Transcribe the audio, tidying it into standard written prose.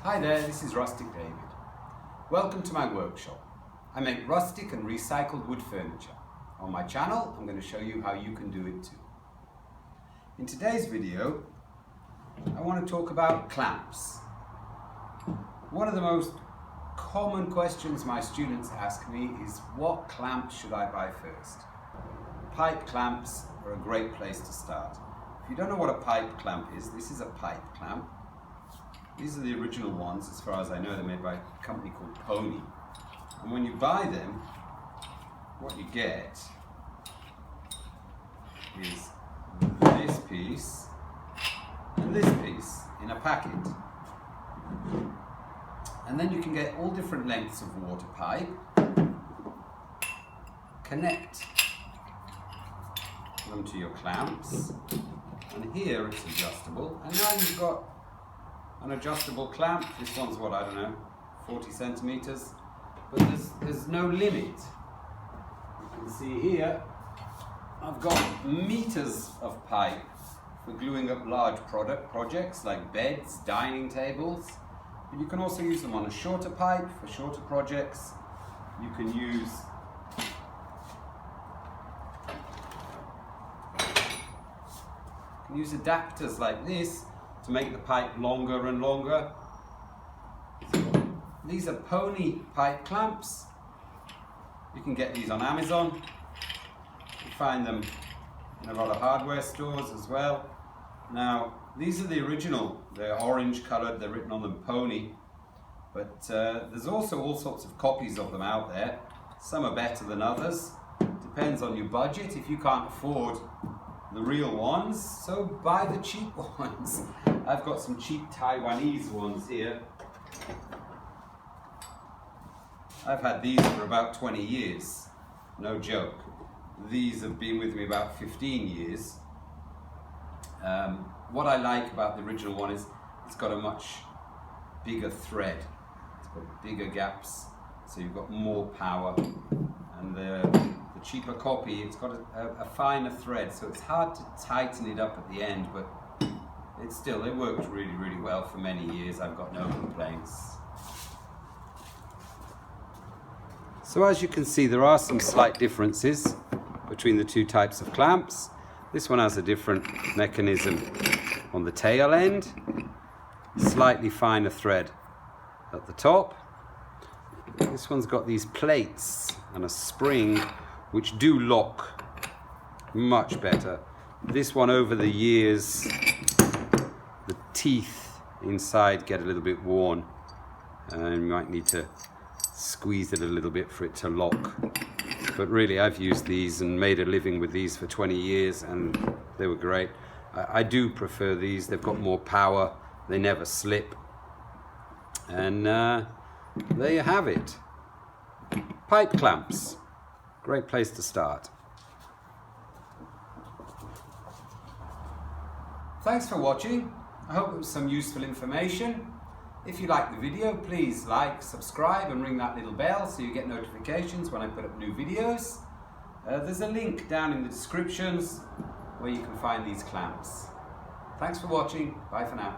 Hi there, this is Rustic David. Welcome to my workshop. I make rustic and recycled wood furniture. On my channel, I'm going to show you how you can do it too. In today's video, I want to talk about clamps. One of the most common questions my students ask me is, what clamp should I buy first? Pipe clamps are a great place to start. If you don't know what a pipe clamp is, this is a pipe clamp. These are the original ones, as far as I know. They're made by a company called Pony. And when you buy them, what you get is this piece and this piece in a packet. And then you can get all different lengths of water pipe, connect them to your clamps, and here it's adjustable. And now you've got an adjustable clamp. This one's what, I don't know, 40 centimeters, but there's no limit. You can see here I've got meters of pipe for gluing up large projects like beds, dining tables, but you can also use them on a shorter pipe for shorter projects. You can use adapters like this to make the pipe longer and longer. These are Pony pipe clamps. You can get these on Amazon. You find them in a lot of hardware stores as well. Now, these are the original. They're orange colored, they're written on them Pony. But there's also all sorts of copies of them out there. Some are better than others. Depends on your budget. If you can't afford the real ones, so buy the cheap ones. I've got some cheap Taiwanese ones here. I've had these for about 20 years, no joke. These have been with me about 15 years. What I like about the original one is it's got a much bigger thread. It's got bigger gaps, so you've got more power. And the cheaper copy, it's got a finer thread, so it's hard to tighten it up at the end, but it worked really, really well for many years. I've got no complaints. So as you can see, there are some slight differences between the two types of clamps. This one has a different mechanism on the tail end, slightly finer thread at the top. This one's got these plates and a spring which do lock much better. This one, over the years, the teeth inside get a little bit worn and you might need to squeeze it a little bit for it to lock. But really, I've used these and made a living with these for 20 years and they were great. I do prefer these. They've got more power, they never slip, and there you have it. Pipe clamps. Great place to start. Thanks for watching. I hope it was some useful information. If you like the video, please like, subscribe and ring that little bell so you get notifications when I put up new videos. There's a link down in the descriptions where you can find these clamps. Thanks for watching. Bye for now.